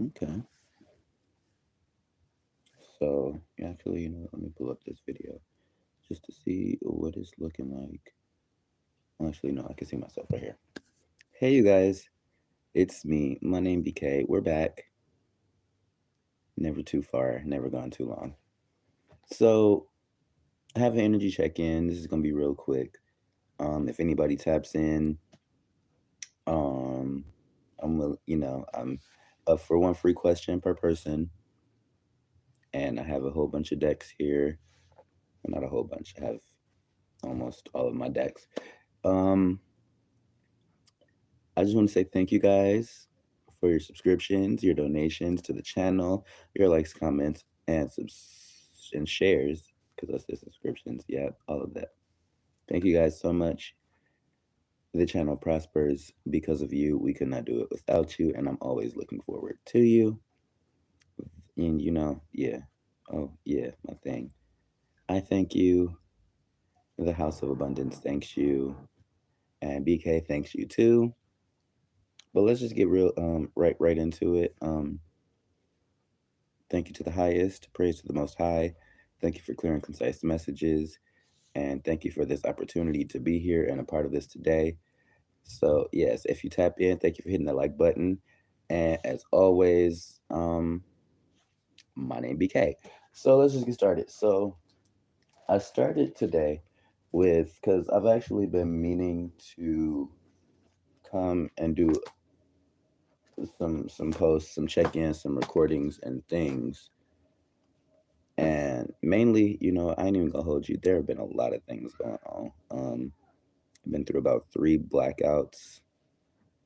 Okay. So actually, let me pull up this video just to see what it's looking like. Well, actually, no, I can see myself right here. Hey, you guys, it's me. My name BeeKayy. We're back. Never too far. Never gone too long. So I have an energy check in. This is gonna be real quick. If anybody taps in, um, I'm up for one free question per person, and I have a whole bunch of decks here. Well, not a whole bunch. I have almost all of my decks. Um, I just want to say thank you guys for your subscriptions, your donations to the channel, your likes, comments, and shares, because that's the subscriptions. Yeah, all of that. Thank you guys so much. The channel prospers because of you. We could not do it without you, and I'm always looking forward to you. And yeah. Oh, yeah, my thing. I thank you. The House of Abundance thanks you. And BK thanks you too. But let's just get real right into it. Thank you to the highest, praise to the most high. Thank you for clear and concise messages. And thank you for this opportunity to be here and a part of this today. So yes, if you tap in, thank you for hitting the like button. And as always, my name BK. So let's just get started. So I started today with, because I've actually been meaning to come and do some posts, some check-ins, some recordings and things. And mainly, I ain't even gonna hold you. There have been a lot of things going on. I've been through about 3 blackouts,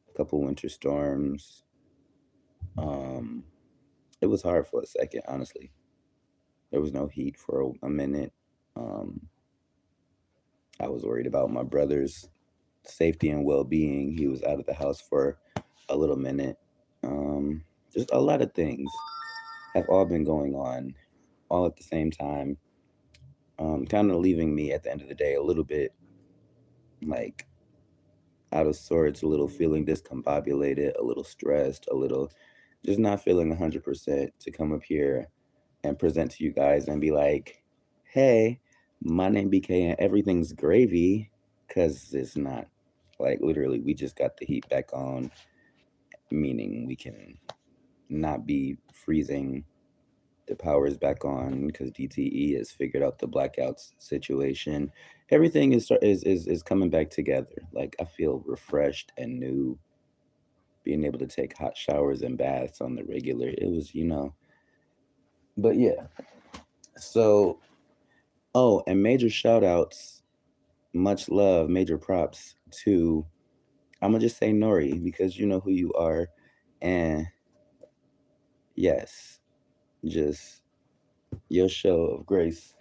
a couple winter storms. Um, it was hard for a second, honestly. There was no heat for a minute. Um, I was worried about my brother's safety and well-being. He was out of the house for a little minute. Um, just a lot of things have all been going on all at the same time. Kind of leaving me at the end of the day a little bit like out of sorts, a little feeling discombobulated, a little stressed, a little just not feeling 100% to come up here and present to you guys and be like, hey, my name BK and everything's gravy, because it's not. Like, literally, we just got the heat back on, meaning we can not be freezing. The power is back on because DTE has figured out the blackouts situation. Everything is coming back together. Like, I feel refreshed and new, being able to take hot showers and baths on the regular. It was, but yeah. So, oh, and major shout outs, much love, major props to, I'm gonna just say Nori, because you know who you are. And yes, just your show of grace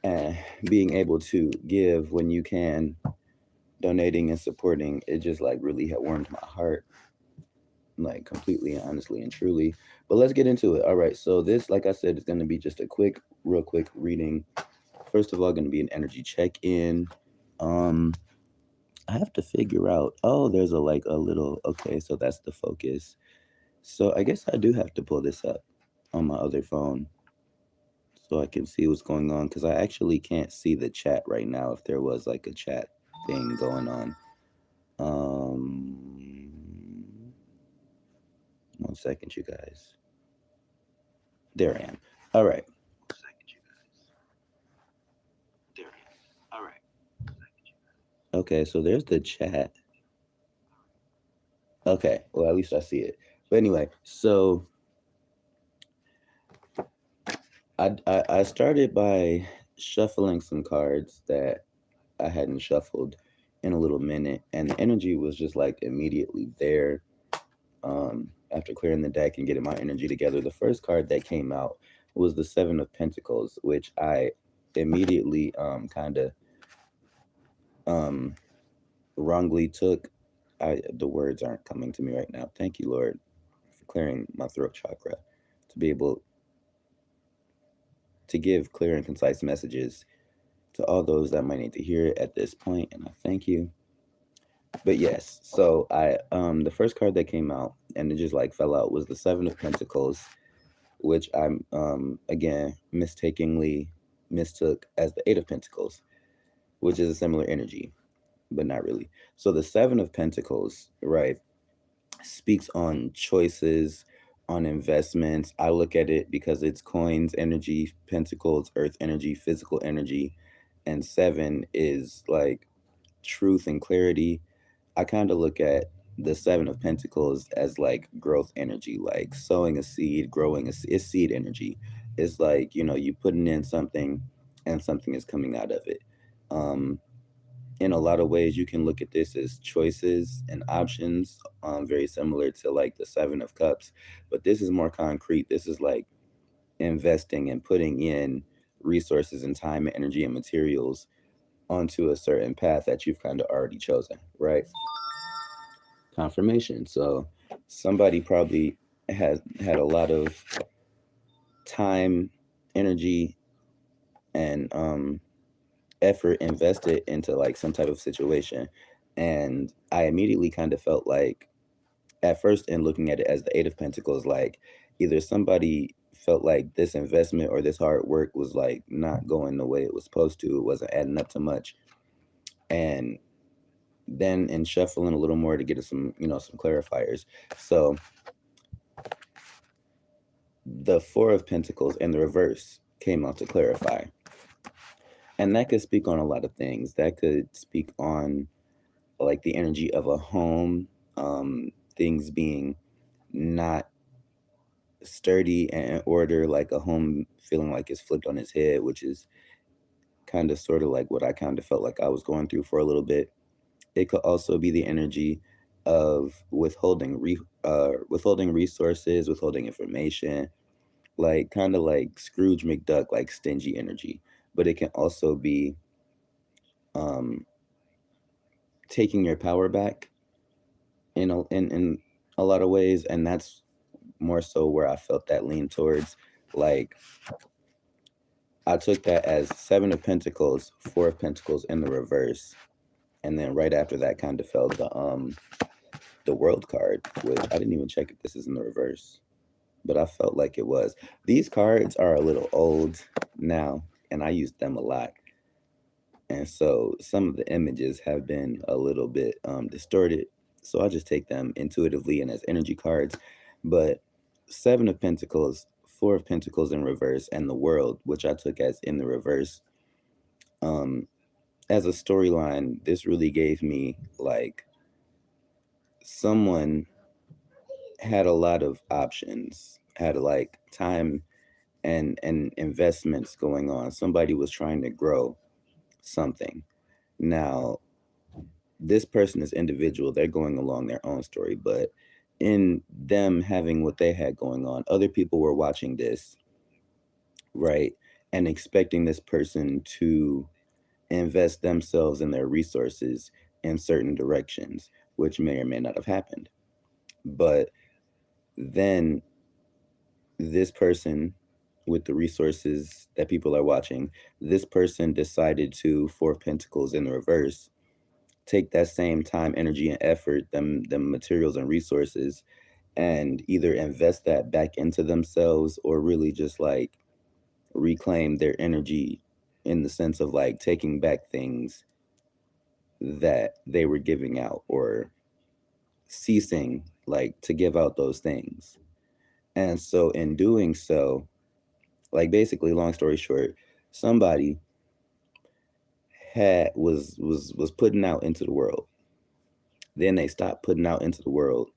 and being able to give when you can, donating and supporting, it just like really had warmed my heart, like completely, honestly, and truly. But let's get into it. All right. So this, like I said, is going to be just a real quick reading. First of all, going to be an energy check in. Um, I have to figure out. Oh, there's a little. Okay, so that's the focus. So I guess I do have to pull this up on my other phone so I can see what's going on, because I actually can't see the chat right now. If there was like a chat thing going on. Um, 1 second, you guys. There I am. All right. Okay, so there's the chat. Okay, well, at least I see it. But anyway, so I started by shuffling some cards that I hadn't shuffled in a little minute, and the energy was just like immediately there. After clearing the deck and getting my energy together, the first card that came out was the Seven of Pentacles, which I immediately kind of um wrongly took. The words aren't coming to me right now. Thank you, Lord, for clearing my throat chakra to be able to give clear and concise messages to all those that might need to hear it at this point, and I thank you. But yes, so I the first card that came out and it just like fell out was the Seven of Pentacles, which I'm again mistakenly mistook as the Eight of Pentacles, which is a similar energy, but not really. So the Seven of Pentacles, right, speaks on choices, on investments. I look at it because it's coins energy, pentacles, earth energy, physical energy, and seven is like truth and clarity. I kind of look at the Seven of Pentacles as like growth energy, like sowing a seed, growing it's seed energy. It's like, you know, you putting in something and something is coming out of it. Um, in a lot of ways, you can look at this as choices and options, very similar to like the Seven of Cups, but this is more concrete. This is like investing and putting in resources and time and energy and materials onto a certain path that you've kind of already chosen, right? Confirmation. So somebody probably has had a lot of time, energy, and effort invested into like some type of situation. And I immediately kind of felt like, at first, in looking at it as the Eight of Pentacles, like either somebody felt like this investment or this hard work was like not going the way it was supposed to, it wasn't adding up to much. And then in shuffling a little more to get some, you know, some clarifiers. So the Four of Pentacles in the reverse came out to clarify. And that could speak on a lot of things. That could speak on like the energy of a home, things being not sturdy and in order, like a home feeling like it's flipped on its head, which is kind of sort of like what I kind of felt like I was going through for a little bit. It could also be the energy of withholding resources, withholding information, like kind of like Scrooge McDuck, like stingy energy. But it can also be um, taking your power back in a lot of ways, and that's more so where I felt that lean towards. Like I took that as Seven of Pentacles, Four of Pentacles in the reverse, and then right after that kind of fell the World card, which I didn't even check if this is in the reverse, but I felt like it was. These cards are a little old now, and I use them a lot. And so some of the images have been a little bit distorted. So I just take them intuitively and as energy cards. But Seven of Pentacles, Four of Pentacles in reverse, and the World, which I took as in the reverse, um, as a storyline, this really gave me like someone had a lot of options, had like time and investments going on. Somebody was trying to grow something. Now, this person is individual, they're going along their own story, but in them having what they had going on, other people were watching this, right? And expecting this person to invest themselves and their resources in certain directions, which may or may not have happened. But then this person with the resources that people are watching, this person decided to, Four of Pentacles in the reverse, take that same time, energy, and effort, them materials and resources, and either invest that back into themselves or really just like reclaim their energy in the sense of like taking back things that they were giving out or ceasing like to give out those things. And so in doing so, like basically long story short, somebody had was putting out into the world. Then they stopped putting out into the world.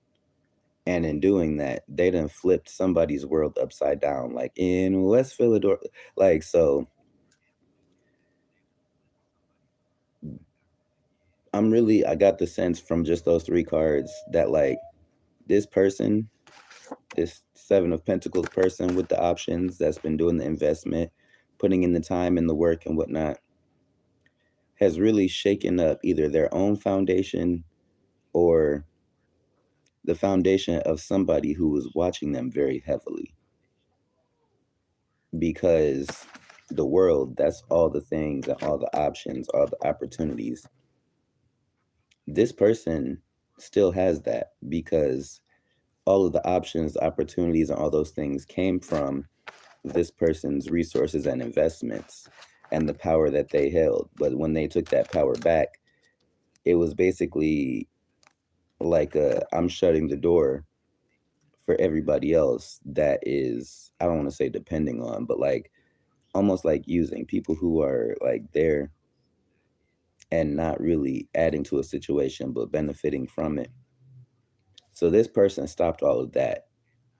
And in doing that, they done flipped somebody's world upside down, like in West Philadelphia. Like, so I got the sense from just those three cards that like this person, this Seven of Pentacles person with the options that's been doing the investment, putting in the time and the work and whatnot, has really shaken up either their own foundation or the foundation of somebody who was watching them very heavily. Because the world, that's all the things and all the options, all the opportunities this person still has that because all of the options, opportunities, and all those things came from this person's resources and investments and the power that they held. But when they took that power back, it was basically like I'm shutting the door for everybody else that is, I don't want to say depending on, but like almost like using people who are like there and not really adding to a situation but benefiting from it. So this person stopped all of that,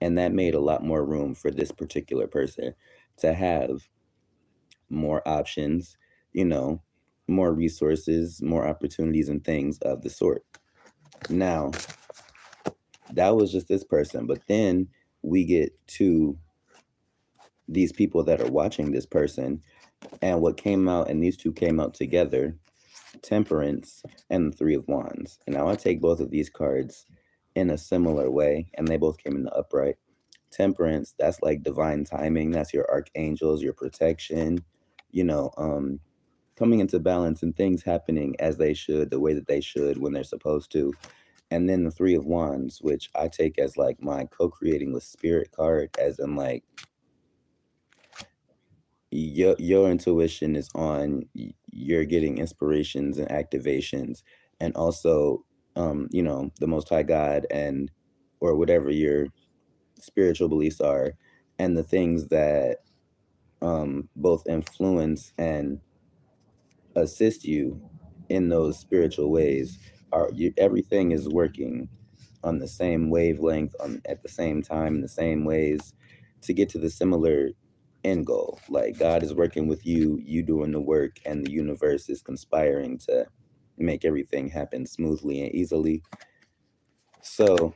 and that made a lot more room for this particular person to have more options, you know, more resources, more opportunities, and things of the sort. Now, that was just this person, but then we get to these people that are watching this person, and what came out, and these two came out together, Temperance and the Three of Wands. And now I take both of these cards in a similar way, and they both came in the upright. Temperance, that's like divine timing. That's your archangels, your protection, you know, coming into balance and things happening as they should, the way that they should, when they're supposed to. And then the Three of Wands, which I take as like my co-creating with spirit card, as in like your intuition is on, you're getting inspirations and activations, and also you know, the Most High God, and or whatever your spiritual beliefs are, and the things that both influence and assist you in those spiritual ways are you, everything is working on the same wavelength, on at the same time, in the same ways, to get to the similar end goal. Like God is working with you, you doing the work, and the universe is conspiring to make everything happen smoothly and easily. So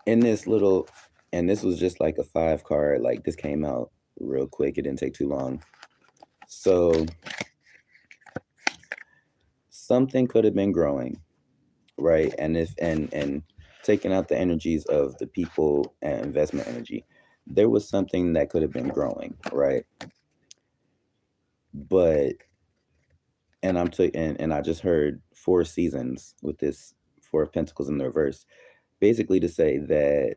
in this little, and this was just like a 5 card, like this came out real quick, it didn't take too long. So something could have been growing, right? And if and taking out the energies of the people and investment energy, there was something that could have been growing, right? But and and I just heard 4 seasons with this 4 of Pentacles in the reverse, basically to say that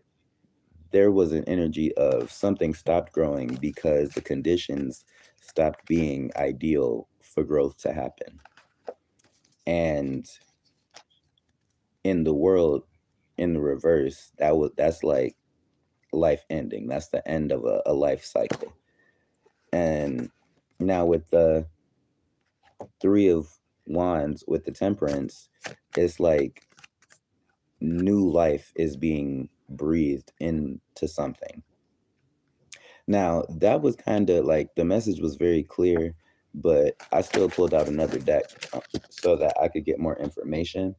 there was an energy of something stopped growing because the conditions stopped being ideal for growth to happen. And in the world, in the reverse, that's like life ending. That's the end of a life cycle. And now with the Three of Wands with the Temperance, it's like new life is being breathed into something. Now, that was kind of like the message was very clear, but I still pulled out another deck so that I could get more information.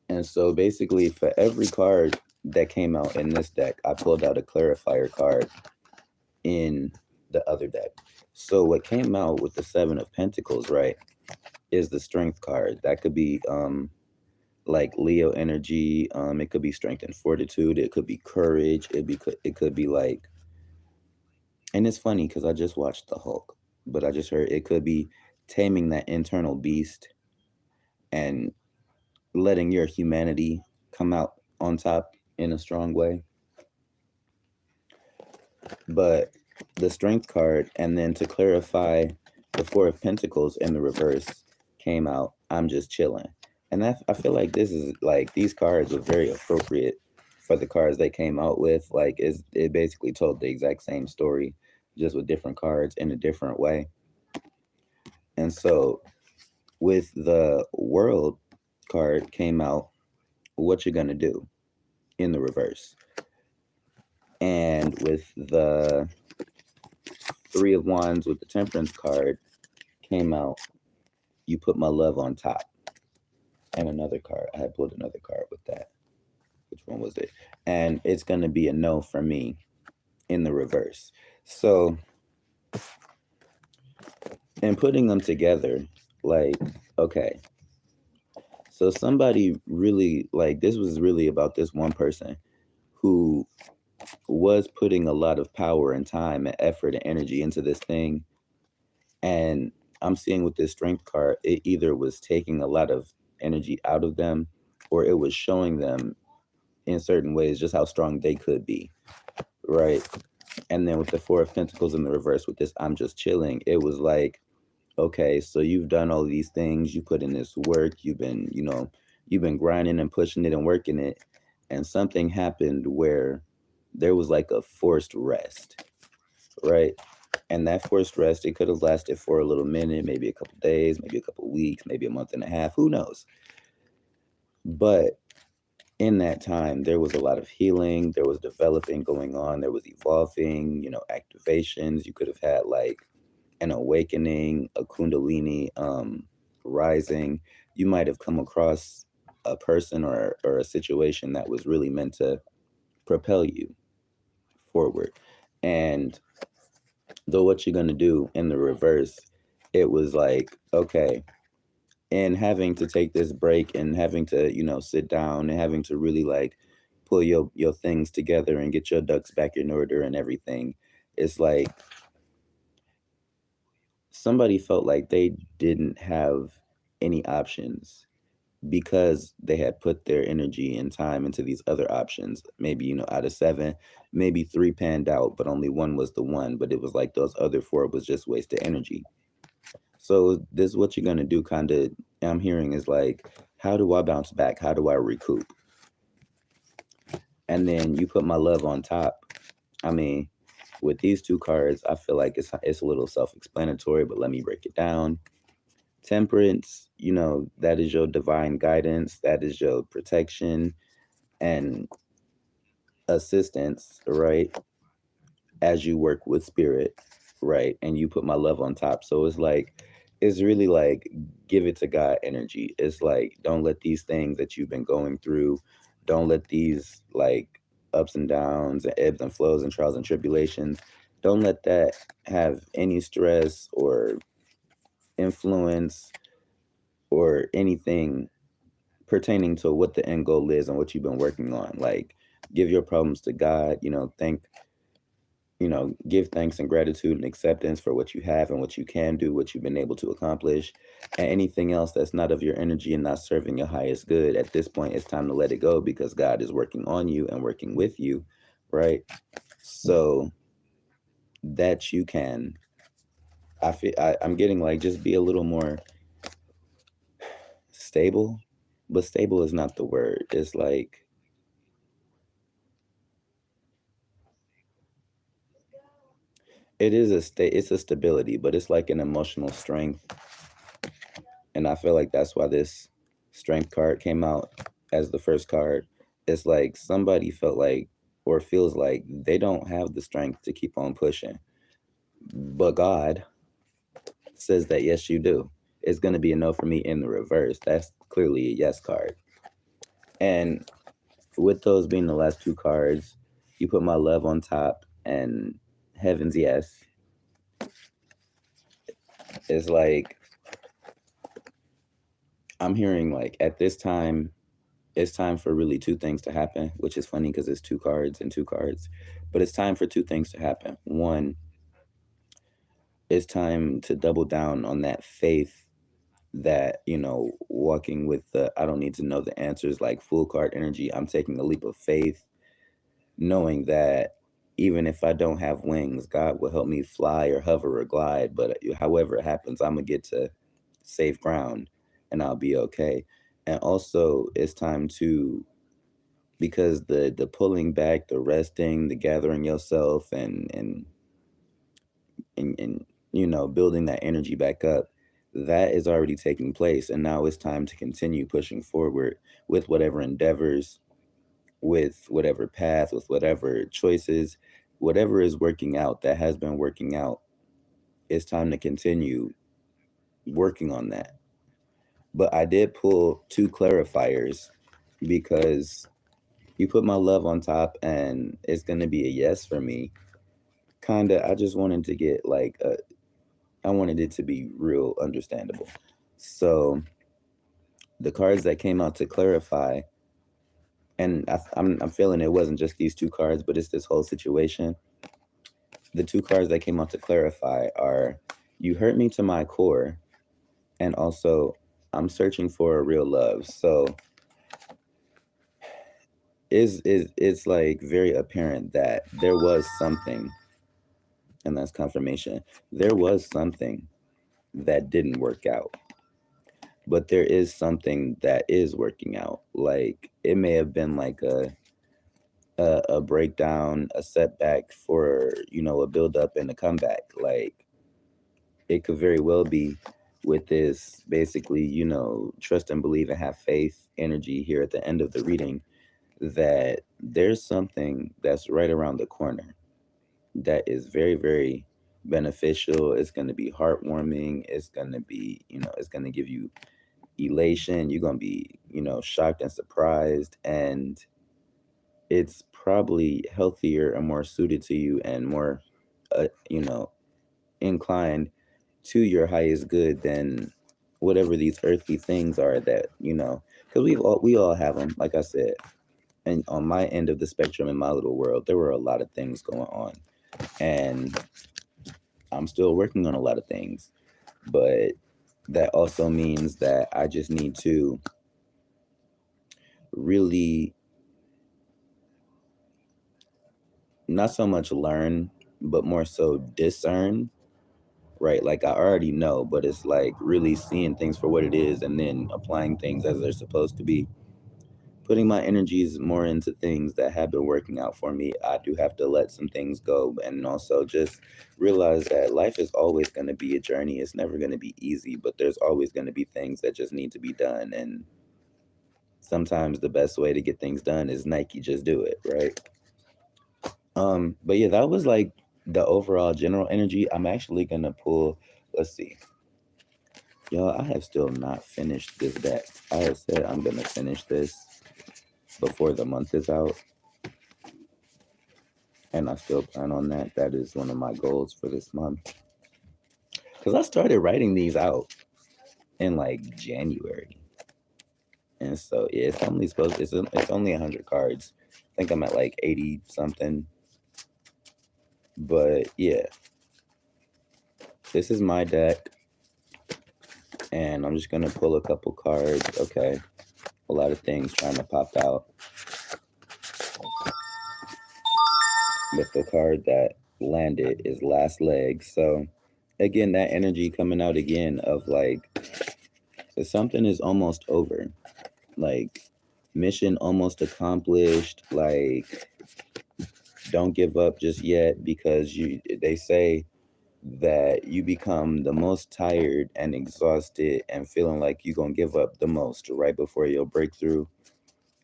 And so basically, for every card that came out in this deck, I pulled out a clarifier card in the other deck. So what came out with the 7 of Pentacles, right, is the Strength card. That could be like Leo energy. It could be strength and fortitude. It could be courage. It could be like, and it's funny because I just watched the Hulk, but I just heard it could be taming that internal beast and letting your humanity come out on top in a strong way. But the Strength card, and then to clarify, the 4 of Pentacles in the reverse came out, I'm just chilling. And I feel like this is like, these cards are very appropriate for the cards they came out with. Like it basically told the exact same story, just with different cards in a different way. And so with the World card came out, what you're gonna do, in the reverse. And with the Three of Wands with the Temperance card came out, you put my love on top. And another card, I had pulled another card with that. Which one was it? And it's going to be a no for me in the reverse. So in putting them together, like, okay, so somebody really, like, this was really about this one person who was putting a lot of power and time and effort and energy into this thing. And I'm seeing with this strength card, it either was taking a lot of energy out of them, or it was showing them in certain ways just how strong they could be, right? And then with the Four of Pentacles in the reverse with this I'm just chilling, it was like, okay, so you've done all of these things, you put in this work, you've been, you've been grinding and pushing it and working it, and something happened where there was like a forced rest, right? And that forced rest, it could have lasted for a little minute, maybe a couple days, maybe a couple weeks, maybe a month and a half, who knows? But in that time, there was a lot of healing, there was developing going on, there was evolving, activations. You could have had like an awakening, a kundalini rising. You might have come across a person or a situation that was really meant to propel you forward. And though what you're going to do in the reverse, it was like, okay, and having to take this break and having to, sit down and having to really like pull your things together and get your ducks back in order and everything. It's like somebody felt like they didn't have any options because they had put their energy and time into these other options. Maybe, out of seven, maybe three panned out, but only one was the one. But it was like those other four was just wasted energy. So this is what you're gonna do, kind of. I'm hearing is like, how do I bounce back? How do I recoup? And then you put my love on top. I mean, with these two cards, I feel like it's a little self-explanatory, but let me break it down. Temperance, that is your divine guidance, that is your protection and assistance, right? As you work with spirit, right? And you put my love on top. So it's really like give it to God energy. It's like, don't let these things that you've been going through, don't let these like ups and downs and ebbs and flows and trials and tribulations, don't let that have any stress or influence or anything pertaining to what the end goal is and what you've been working on. Like, give your problems to God, give thanks and gratitude and acceptance for what you have and what you can do, what you've been able to accomplish, and anything else that's not of your energy and not serving your highest good. At this point, it's time to let it go because God is working on you and working with you, right? So that you can, I'm getting like, just be a little more stable, but stable is not the word. It's like, it is it's a stability, but it's like an emotional strength. And I feel like that's why this strength card came out as the first card. It's like somebody felt like or feels like they don't have the strength to keep on pushing. But God says that yes, you do. It's going to be a no for me in the reverse. That's clearly a yes card. And with those being the last two cards, you put my love on top and heaven's yes. It's like I'm hearing like at this time, it's time for really two things to happen, which is funny because it's two cards and two cards. But it's time for two things to happen. One, it's time to double down on that faith that, walking with the I don't need to know the answers, like full card energy. I'm taking a leap of faith, knowing that even if I don't have wings, God will help me fly or hover or glide. But however it happens, I'm going to get to safe ground and I'll be okay. And also, it's time to, because the pulling back, the resting, the gathering yourself and building that energy back up, that is already taking place. And now it's time to continue pushing forward with whatever endeavors, with whatever path, with whatever choices, whatever is working out that has been working out. It's time to continue working on that. But I did pull two clarifiers because you put my love on top and it's going to be a yes for me. Kinda, I just wanted to get like I wanted it to be real understandable. So the cards that came out to clarify, and I'm feeling it wasn't just these two cards, but it's this whole situation. The two cards that came out to clarify are you hurt me to my core, and also I'm searching for a real love. So it's like very apparent that there was something, and that's confirmation. There was something that didn't work out, but there is something that is working out. Like it may have been like a breakdown, a setback for, you know, a build up and a comeback. Like it could very well be with this basically, you know, trust and believe and have faith energy here at the end of the reading, that there's something that's right around the corner that is very, very beneficial. It's going to be heartwarming. It's going to be, you know, it's going to give you elation. You're going to be, you know, shocked and surprised. And it's probably healthier and more suited to you and more, you know, inclined to your highest good than whatever these earthly things are that, you know, because we all have them, like I said. And on my end of the spectrum in my little world, there were a lot of things going on. And I'm still working on a lot of things. But that also means that I just need to really not so much learn, but more so discern, right? Like I already know, but it's like really seeing things for what it is and then applying things as they're supposed to be. Putting my energies more into things that have been working out for me. I do have to let some things go and also just realize that life is always going to be a journey. It's never going to be easy, but there's always going to be things that just need to be done. And sometimes the best way to get things done is Nike, just do it, right? But yeah, that was like the overall general energy. I'm actually going to pull, let's see. Y'all, I have still not finished this deck. I have said I'm going to finish this before the month is out. And I still plan on that. That is one of my goals for this month. Because I started writing these out in like January. And so yeah, it's only it's only 100 cards. I think I'm at like 80 something. But yeah, this is my deck. And I'm just going to pull a couple cards. Okay. A lot of things trying to pop out. But the card that landed is Last Leg. So again, that energy coming out again of like something is almost over. Like mission almost accomplished. Like don't give up just yet, because they say that you become the most tired and exhausted and feeling like you're gonna give up the most right before your breakthrough.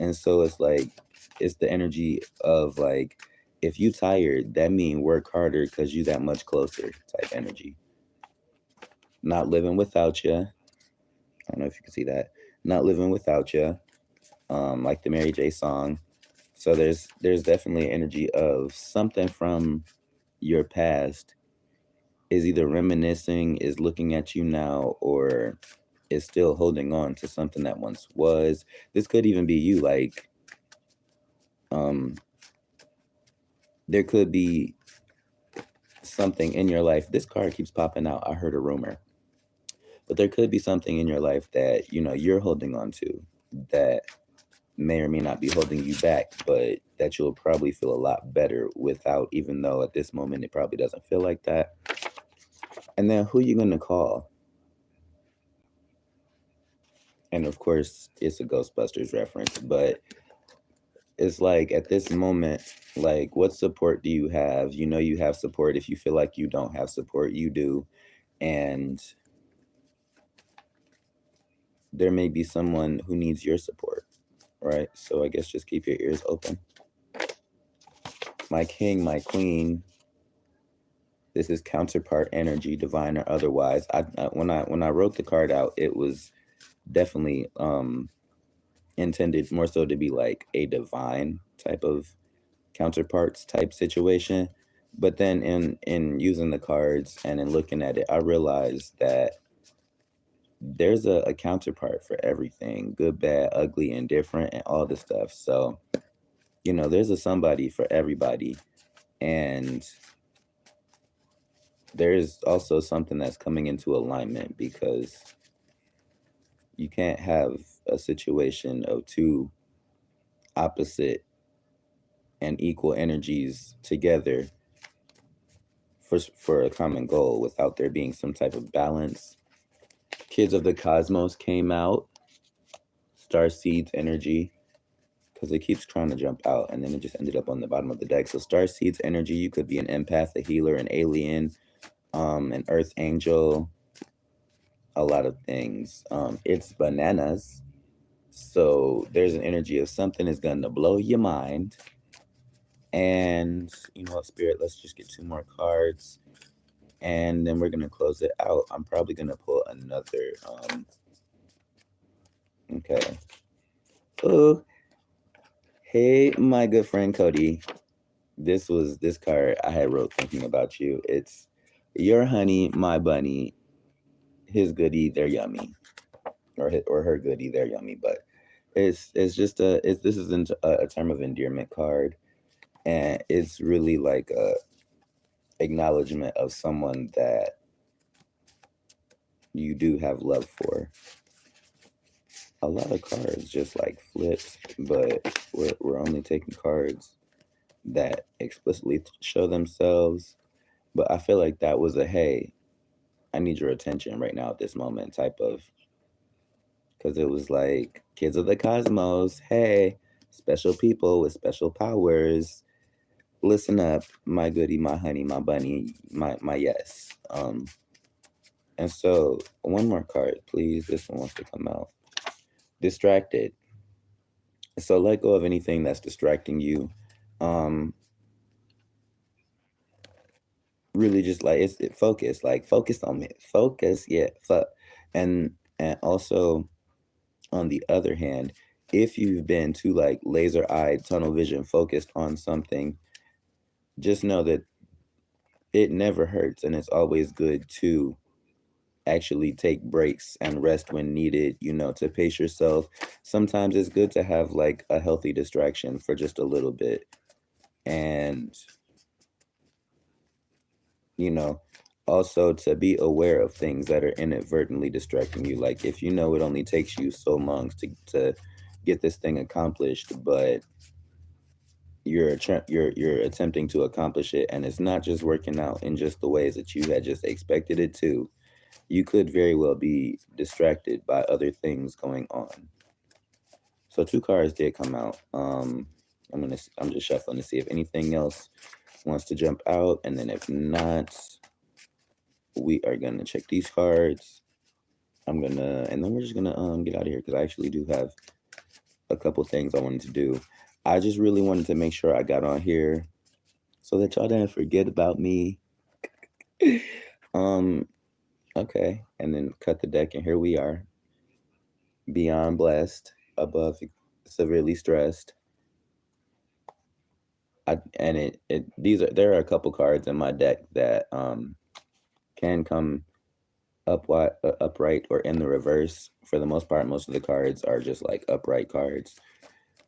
And so it's like it's the energy of like, if you tired, that mean work harder because you that much closer type energy. Not living without you. I don't know if you can see that. Not living without you. Like the Mary J song. So there's definitely energy of something from your past is either reminiscing, is looking at you now, or is still holding on to something that once was. This could even be you, like there could be something in your life. This card keeps popping out. I heard a rumor. But there could be something in your life that, you know, you're holding on to that may or may not be holding you back, but that you'll probably feel a lot better without, even though at this moment it probably doesn't feel like that. And then who you gonna call? And of course, it's a Ghostbusters reference, but it's like at this moment, like what support do you have? You know, you have support. If you feel like you don't have support, you do. And there may be someone who needs your support, right? So I guess just keep your ears open. My king, my queen. This is counterpart energy, divine or otherwise. When I wrote the card out, it was definitely intended more so to be like a divine type of counterparts type situation. But then in using the cards and in looking at it, I realized that there's a counterpart for everything, good, bad, ugly, indifferent, and all this stuff. So, you know, there's a somebody for everybody. And there's also something that's coming into alignment, because you can't have a situation of two opposite and equal energies together for a common goal without there being some type of balance. Kids of the Cosmos came out, Star Seeds energy, because it keeps trying to jump out and then it just ended up on the bottom of the deck. So Star Seeds energy, you could be an empath, a healer, an alien, an earth angel, a lot of things. It's bananas. So there's an energy of something is going to blow your mind. And you know what, Spirit, let's just get 2 more cards and then we're going to close it out. I'm probably going to pull another. Okay. Oh, hey, my good friend Cody. This card I had wrote thinking about you. It's your honey, my bunny, his goodie, they're yummy, or her goodie, they're yummy. But it's just this isn't a term of endearment card, and it's really like a acknowledgement of someone that you do have love for. A lot of cards just like flipped, but we're only taking cards that explicitly show themselves. But I feel like that was a hey, I need your attention right now at this moment type of, because it was like kids of the cosmos, hey, special people with special powers, listen up, my goodie, my honey, my bunny, my yes. And so one more card, please. This one wants to come out. Distracted. So let go of anything that's distracting you. Really just like focus, like focus on it. Focus, yeah. And also on the other hand, if you've been too like laser-eyed, tunnel vision focused on something, just know that it never hurts and it's always good to actually take breaks and rest when needed, you know, to pace yourself. Sometimes it's good to have like a healthy distraction for just a little bit. And, you know, also to be aware of things that are inadvertently distracting you. Like if you know it only takes you so long to get this thing accomplished, but you're attempting to accomplish it and it's not just working out in just the ways that you had just expected it to, you could very well be distracted by other things going on. So 2 cards did come out. I'm just shuffling to see if anything else wants to jump out, and then if not, we are gonna check these cards. And then we're just gonna get out of here because I actually do have a couple things I wanted to do. I just really wanted to make sure I got on here so that y'all didn't forget about me. Okay, and then cut the deck, and here we are. Beyond blessed, above severely stressed. There are a couple cards in my deck that can come upright or in the reverse. For the most part, most of the cards are just like upright cards,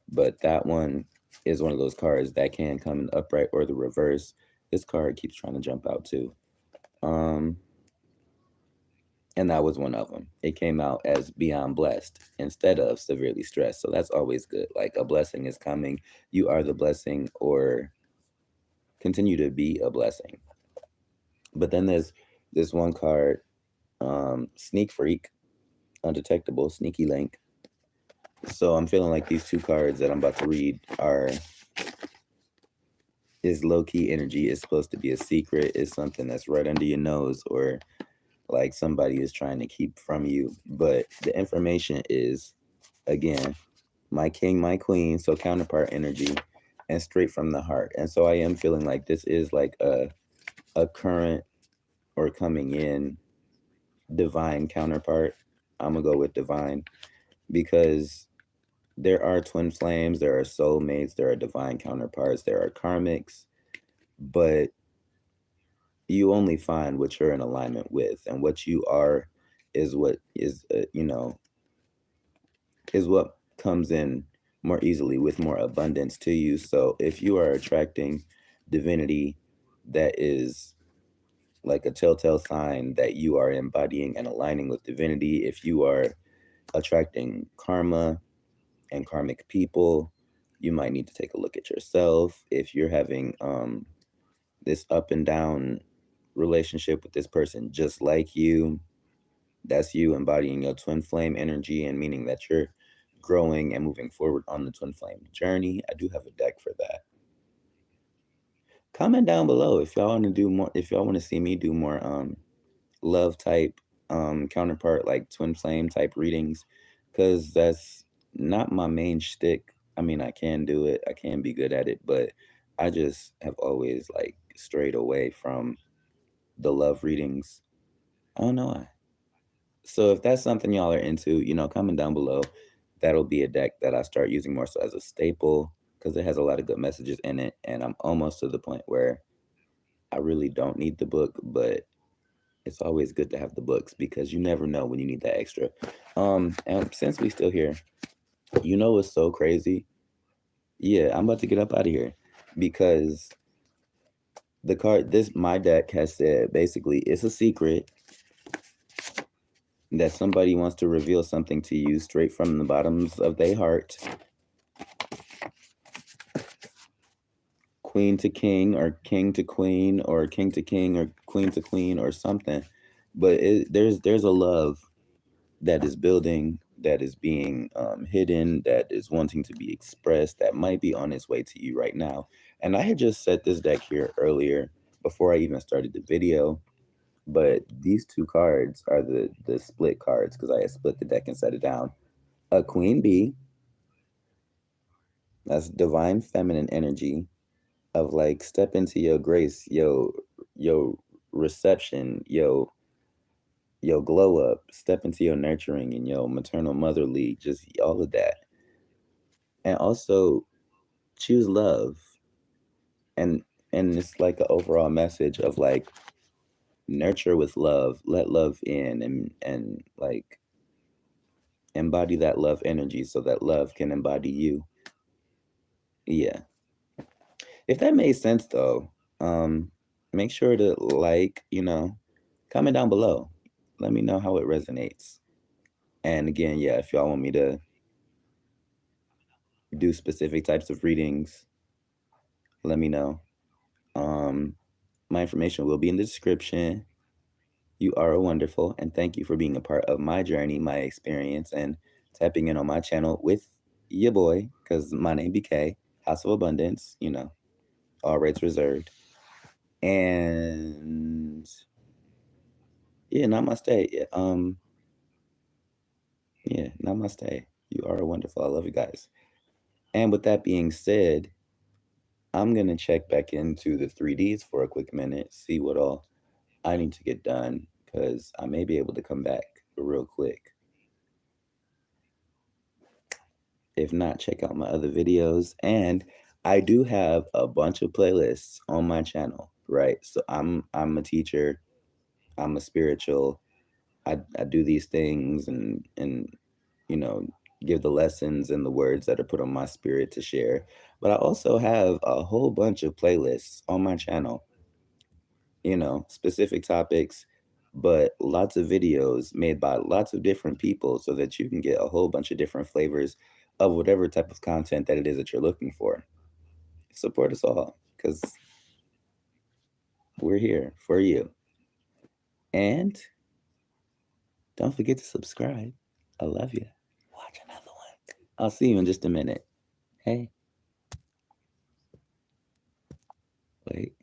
but that one is one of those cards that can come in upright or the reverse. This card keeps trying to jump out too. And that was one of them. It came out as beyond blessed instead of severely stressed. So that's always good. Like a blessing is coming. You are the blessing, or continue to be a blessing. But then there's this one card, Sneak Freak, Undetectable, Sneaky Link. So I'm feeling like these 2 cards that I'm about to read is low-key energy. It's supposed to be a secret. It's something that's right under your nose, or like somebody is trying to keep from you. But the information is, again, my king, my queen, so counterpart energy and straight from the heart. And so I am feeling like this is like a current or coming in divine counterpart. I'm gonna go with divine because there are twin flames, there are soulmates, there are divine counterparts, there are karmics, but you only find what you're in alignment with, and what you are is what is is what comes in more easily with more abundance to you. So if you are attracting divinity that is like a telltale sign that you are embodying and aligning with divinity. If you are attracting karma and karmic people, you might need to take a look at yourself. If you're having this up and down relationship with this person just like you, that's you embodying your twin flame energy, and meaning that you're growing and moving forward on the twin flame journey. I do have a deck for that. Comment down below if y'all want to do more, if y'all want to see me do more love type counterpart, like twin flame type readings, because that's not my main shtick. I mean, I can do it, I can be good at it, but I just have always like strayed away from the love readings. I don't know why. So if that's something y'all are into, you know, comment down below. That'll be a deck that I start using more so as a staple, because it has a lot of good messages in it, and I'm almost to the point where I really don't need the book, but it's always good to have the books because you never know when you need that extra. And since we still here, you know what's so crazy? Yeah, I'm about to get up out of here because the card, my deck has said basically it's a secret that somebody wants to reveal something to you straight from the bottoms of their heart. Queen to king, or king to queen, or king to king, or queen to queen, or something. But there's a love that is building, that is being hidden, that is wanting to be expressed, that might be on its way to you right now. And I had just set this deck here earlier before I even started the video, but these two cards are the split cards because I had split the deck and set it down. A queen bee, that's divine feminine energy of like step into your grace, yo reception, yo glow up, step into your nurturing and your maternal motherly, just all of that. And also choose love. And it's like an overall message of like nurture with love, let love in, and like embody that love energy so that love can embody you. Yeah. If that made sense though, make sure to like, you know, comment down below. Let me know how it resonates. And again, yeah, if y'all want me to do specific types of readings, let me know. My information will be in the description. You are wonderful, and thank you for being a part of my journey, my experience, and tapping in on my channel with your boy, because my name BeeKayy, House of Abundance, you know, all rights reserved. And yeah, namaste. Yeah, namaste. You are wonderful. I love you guys. And with that being said, I'm gonna check back into the 3Ds for a quick minute, see what all I need to get done, because I may be able to come back real quick. If not, check out my other videos. And I do have a bunch of playlists on my channel, right? So I'm a teacher, I'm a spiritual, I do these things and you know, give the lessons and the words that are put on my spirit to share. But I also have a whole bunch of playlists on my channel, you know, specific topics, but lots of videos made by lots of different people so that you can get a whole bunch of different flavors of whatever type of content that it is that you're looking for. Support us all because we're here for you. And don't forget to subscribe. I love you. Watch another one. I'll see you in just a minute. Hey. Wait.